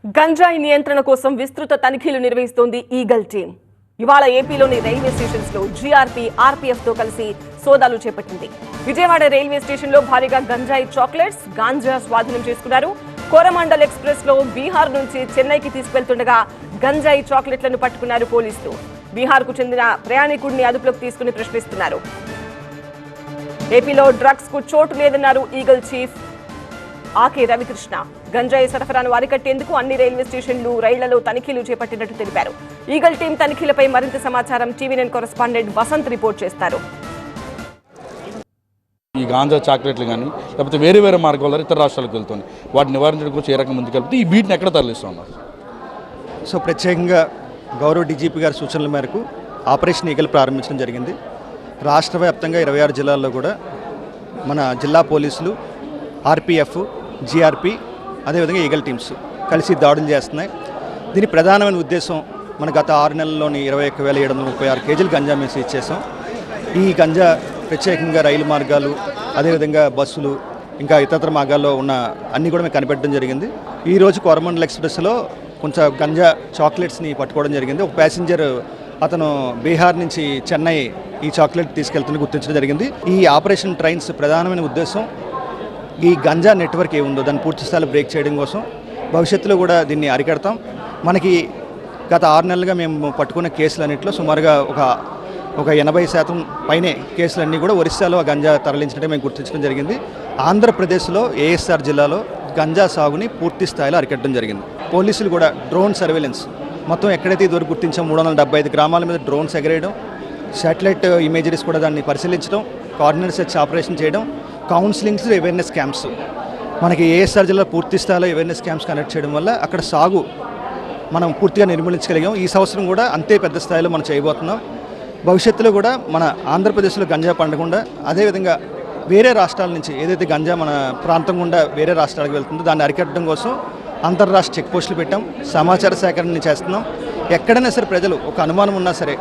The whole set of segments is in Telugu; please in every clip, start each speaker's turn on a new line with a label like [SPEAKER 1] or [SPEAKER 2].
[SPEAKER 1] గంజాయి నియంత్రణ కోసం విస్తృత తనిఖీలు నిర్వహిస్తోంది ఈగల్ టీం. ఇవాళ ఏపీలోని రైల్వే స్టేషన్స్ లో జీఆర్పీ, ఆర్పీఎఫ్ తో కలిసి సోదాలు చేపట్టింది. విజయవాడ రైల్వే స్టేషన్ లో భారీగా గంజాయి చాక్లెట్స్, గాంజా స్వాధీనం చేసుకున్నారు. కోరమండల్ ఎక్స్ప్రెస్ లో బీహార్ నుంచి చెన్నైకి తీసుకెళ్తుండగా గంజాయి చాక్లెట్లను పట్టుకున్నారు పోలీసులు. బీహార్ కు చెందిన ప్రయాణికుడిని అదుపులోకి తీసుకుని ప్రశ్నిస్తున్నారు. ఏపీలో డ్రగ్స్ కు చోటు లేదన్నారు ఈగల్ చీఫ్ ఆకే రవికృష్ణ. గంజాయి సరఫరాను అరికట్టేందుకు అన్ని రైల్వే స్టేషన్లు, రైళ్లలో తనిఖీలు చేపట్టినట్టు తెలిపారు. ఈగల్ టీం తనిఖీలపై మరింత సమాచారం టీవీ9 కరెస్పాండెంట్ వసంత్ రిపోర్ట్ చేస్తారు.
[SPEAKER 2] ఈ గాంజా చాక్లెట్లు కానీ లేకపోతే వేరే వేరే మార్గాల ఇతర రాష్ట్రాలకు వెళ్తుంది. వాటిని నివారించడం కోసం ఏ రకం ముందుకెళ్తే ఈ వీటిని ఎక్కడ తరలిస్తున్నారు?
[SPEAKER 3] సో ప్రత్యేకంగా గౌరవ డీజీపీ గారి సూచనల మేరకు ఆపరేషన్ ఈగల్ ప్రారంభించడం జరిగింది. రాష్ట్ర వ్యాప్తంగా 26 జిల్లాల్లో కూడా మన జిల్లా పోలీసులు, ఆర్పీఎఫ్, జీఆర్పీ, అదేవిధంగా ఈగల్ టీమ్స్ కలిసి దాడులు చేస్తున్నాయి. దీని ప్రధానమైన ఉద్దేశం మన గత 6 నెలల్లోని 21,736 కేజీలు గంజా మేము సీజ్ చేసాం. ఈ గంజా ప్రత్యేకంగా రైలు మార్గాలు, అదేవిధంగా బస్సులు, ఇంకా ఇతర మార్గాల్లో ఉన్న అన్నీ కూడా మేము కనిపెట్టడం జరిగింది. ఈరోజు కోరమండల్ ఎక్స్ప్రెస్లో కొంచెం గంజా చాక్లెట్స్ని పట్టుకోవడం జరిగింది. ఒక ప్యాసింజర్ అతను బీహార్ నుంచి చెన్నై ఈ చాక్లెట్ తీసుకెళ్తున్న గుర్తించడం జరిగింది. ఈ ఆపరేషన్ ట్రైన్స్ ప్రధానమైన ఉద్దేశం ఈ గంజా నెట్వర్క్ ఏముందో దాన్ని పూర్తి స్థాయిలో బ్రేక్ చేయడం కోసం. భవిష్యత్తులో కూడా దీన్ని అరికడతాం. మనకి గత 6 నెలలుగా మేము పట్టుకున్న కేసులన్నింటిలో సుమారుగా ఒక 80% పైనే కేసులన్నీ కూడా ఒరిస్సాలో గంజా తరలించినట్టే మేము గుర్తించడం జరిగింది. ఆంధ్రప్రదేశ్లో ఏఎస్ఆర్ జిల్లాలో గంజా సాగుని పూర్తి స్థాయిలో అరికట్టడం జరిగింది. పోలీసులు కూడా డ్రోన్ సర్వేలెన్స్ మొత్తం ఎక్కడైతే ఇదివరకు గుర్తించాం 375 గ్రామాల మీద డ్రోన్స్ ఎగరేయడం, శాటిలైట్ ఇమేజరీస్ కూడా దాన్ని పరిశీలించడం, కోఆర్డినేట్ సెర్చ్ ఆపరేషన్ చేయడం, కౌన్సిలింగ్స్, అవేర్నెస్ క్యాంప్స్ మనకి ఏఎస్ఆర్ జిల్లా పూర్తి స్థాయిలో అవేర్నెస్ క్యాంప్స్ కండక్ట్ చేయడం వల్ల అక్కడ సాగు మనం పూర్తిగా నిర్మూలించగలిగాం. ఈ సంవత్సరం కూడా అంతే పెద్ద స్థాయిలో మనం చేయబోతున్నాం. భవిష్యత్తులో కూడా మన ఆంధ్రప్రదేశ్లో గంజా పండకుండా, అదేవిధంగా వేరే రాష్ట్రాల నుంచి ఏదైతే గంజా మన ప్రాంతం గుండా వేరే రాష్ట్రాలకు వెళ్తుందో దాన్ని అరికట్టడం కోసం అంతర్రాష్ట్ర చెక్ పోస్టులు పెట్టాం, సమాచార సేకరణ చేస్తున్నాం. ఎక్కడైనా సరే ప్రజలు ఒక అనుమానం ఉన్నా సరే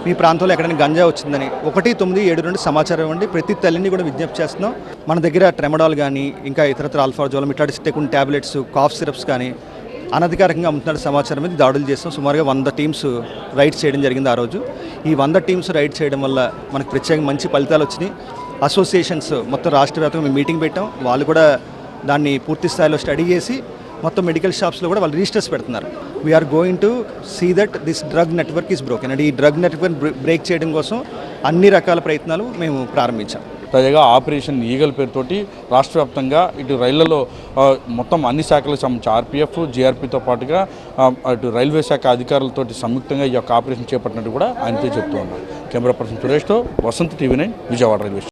[SPEAKER 3] మీ ప్రాంతంలో ఎక్కడైనా గంజా వచ్చిందని 1972 సమాచారం ఇవ్వండి. ప్రతి తల్లిని కూడా విజ్ఞప్తి చేస్తున్నాం. మన దగ్గర ట్రెమడాల్ కానీ ఇంకా ఇతరత్ర ఆల్ఫాజోలం ఇట్లాంటి కొన్ని ట్యాబ్లెట్స్, కాఫ్ సిరప్స్ కానీ అనధికారికంగా అమ్ముతున్న సమాచారం మీద దాడులు చేస్తాం. సుమారుగా 100 టీమ్స్ రైడ్స్ చేయడం జరిగింది. ఆ రోజు ఈ 100 టీమ్స్ రైడ్ చేయడం వల్ల మనకు ప్రత్యేకంగా మంచి ఫలితాలు వచ్చినాయి. అసోసియేషన్స్ మొత్తం రాష్ట్ర వ్యాప్తంగా మేము మీటింగ్ పెట్టాం. వాళ్ళు కూడా దాన్ని పూర్తి స్థాయిలో స్టడీ చేసి మొత్తం మెడికల్ షాప్స్లో కూడా వాళ్ళు రిజిస్టర్స్ పెడుతున్నారు. We are going to see that this drug network is broken. అంటే ఈ డ్రగ్ నెట్వర్క్ బ్రేక్ చేయడం కోసం అన్ని రకాల ప్రయత్నాలు మేము ప్రారంభించాం.
[SPEAKER 2] తాజాగా ఆపరేషన్ ఈగల్ పేరుతోటి రాష్ట్ర వ్యాప్తంగా ఇటు రైళ్లలో మొత్తం అన్ని శాఖలకు సంబంధించి ఆర్పీఎఫ్, జీఆర్పీతో పాటుగా అటు రైల్వే శాఖ అధికారులతో సంయుక్తంగా ఈ యొక్క ఆపరేషన్ చేపట్టినట్టు కూడా ఆయనతో చెప్తూ ఉన్నారు. కెమెరా పర్సన్ సురేష్తో వసంత్, టీవీ9 విజయవాడ రైల్వే.